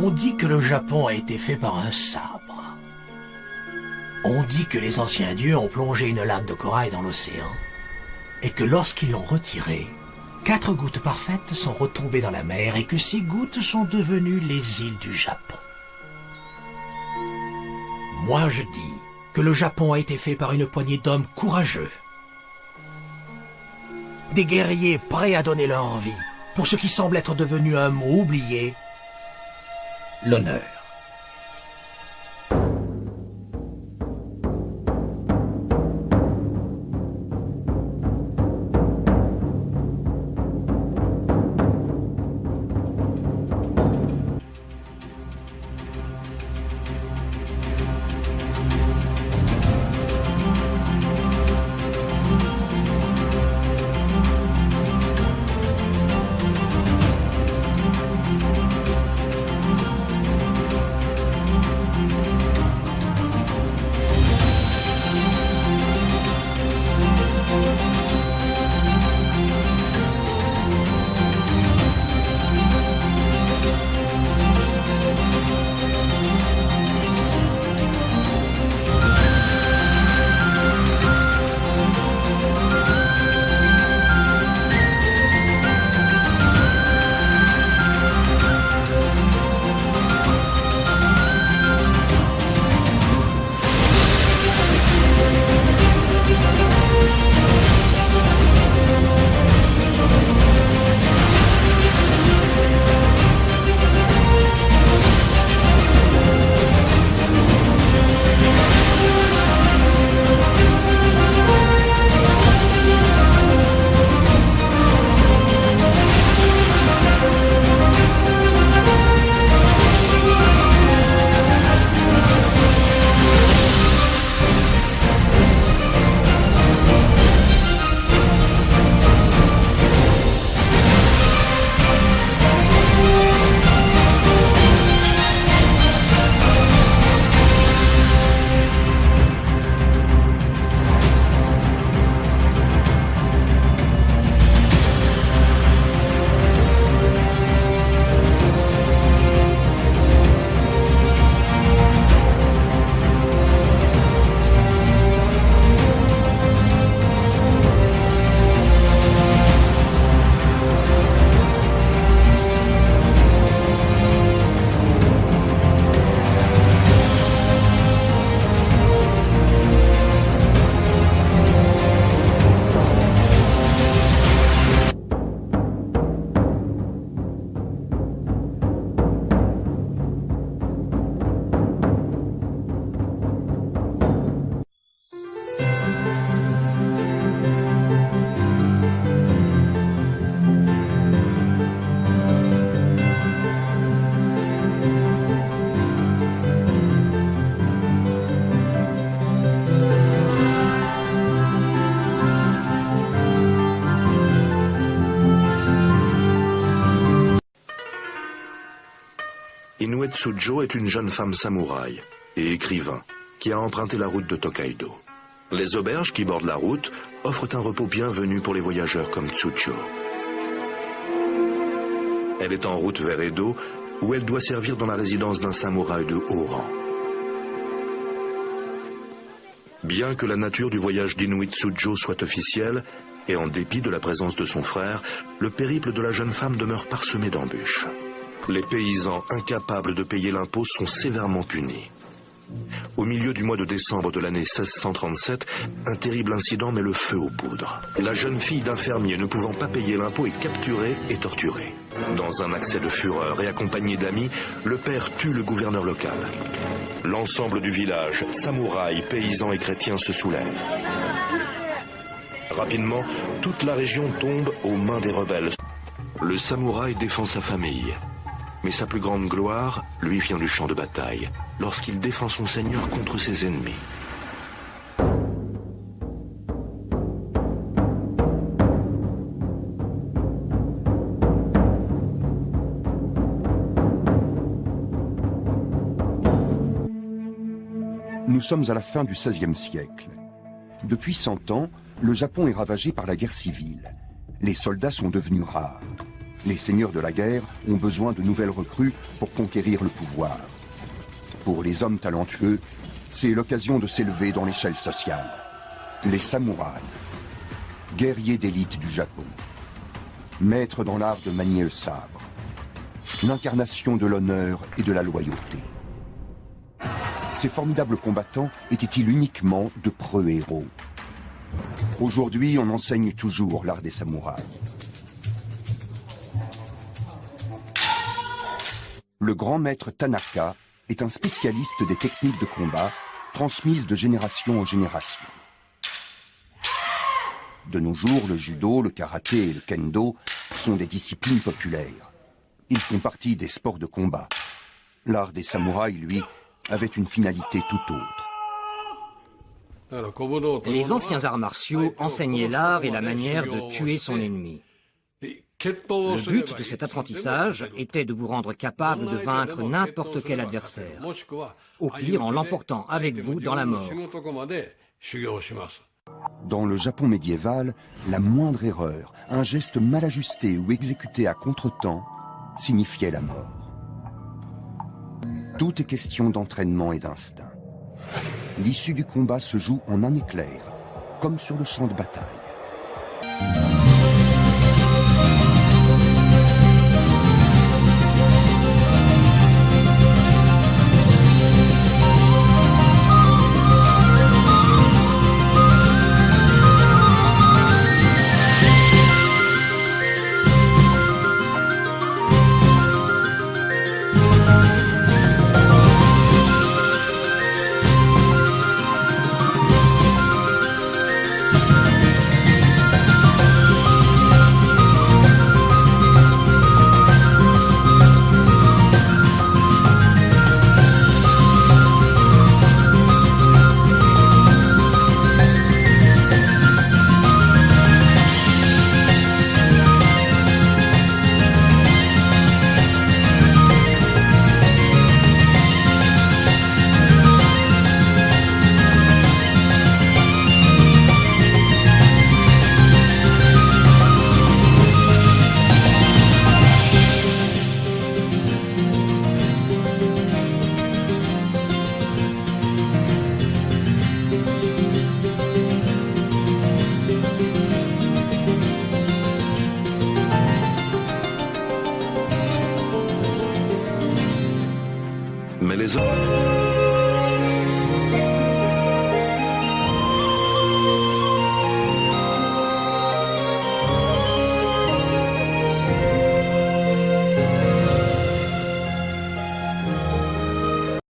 On dit que le Japon a été fait par un sabre. On dit que les anciens dieux ont plongé une lame de corail dans l'océan et que lorsqu'ils l'ont retirée, 4 gouttes parfaites sont retombées dans la mer et que ces gouttes sont devenues les îles du Japon. Moi je dis que le Japon a été fait par une poignée d'hommes courageux, des guerriers prêts à donner leur vie pour ce qui semble être devenu un mot oublié, l'honneur. Inoue Tsujo est une jeune femme samouraï et écrivain qui a emprunté la route de Tokaido. Les auberges qui bordent la route offrent un repos bienvenu pour les voyageurs comme Tsujo. Elle est en route vers Edo, où elle doit servir dans la résidence d'un samouraï de haut rang. Bien que la nature du voyage d'Inoue Tsujo soit officielle, et en dépit de la présence de son frère, le périple de la jeune femme demeure parsemé d'embûches. Les paysans incapables de payer l'impôt sont sévèrement punis. Au milieu du mois de décembre de l'année 1637, un terrible incident met le feu aux poudres. La jeune fille d'un fermier ne pouvant pas payer l'impôt est capturée et torturée. Dans un accès de fureur et accompagné d'amis, le père tue le gouverneur local. L'ensemble du village, samouraïs, paysans et chrétiens se soulèvent. Rapidement, toute la région tombe aux mains des rebelles. Le samouraï défend sa famille. Mais sa plus grande gloire lui vient du champ de bataille, lorsqu'il défend son seigneur contre ses ennemis. Nous sommes à la fin du XVIe siècle. Depuis 100 ans, le Japon est ravagé par la guerre civile. Les soldats sont devenus rares. Les seigneurs de la guerre ont besoin de nouvelles recrues pour conquérir le pouvoir. Pour les hommes talentueux, c'est l'occasion de s'élever dans l'échelle sociale. Les samouraïs, guerriers d'élite du Japon, maîtres dans l'art de manier le sabre, l'incarnation de l'honneur et de la loyauté. Ces formidables combattants étaient-ils uniquement de preux héros? Aujourd'hui, on enseigne toujours l'art des samouraïs. Le grand maître Tanaka est un spécialiste des techniques de combat transmises de génération en génération. De nos jours, le judo, le karaté et le kendo sont des disciplines populaires. Ils font partie des sports de combat. L'art des samouraïs, lui, avait une finalité tout autre. Les anciens arts martiaux enseignaient l'art et la manière de tuer son ennemi. Le but de cet apprentissage était de vous rendre capable de vaincre n'importe quel adversaire, au pire en l'emportant avec vous dans la mort. Dans le Japon médiéval, la moindre erreur, un geste mal ajusté ou exécuté à contretemps, signifiait la mort. Tout est question d'entraînement et d'instinct. L'issue du combat se joue en un éclair, comme sur le champ de bataille. Mais les hommes...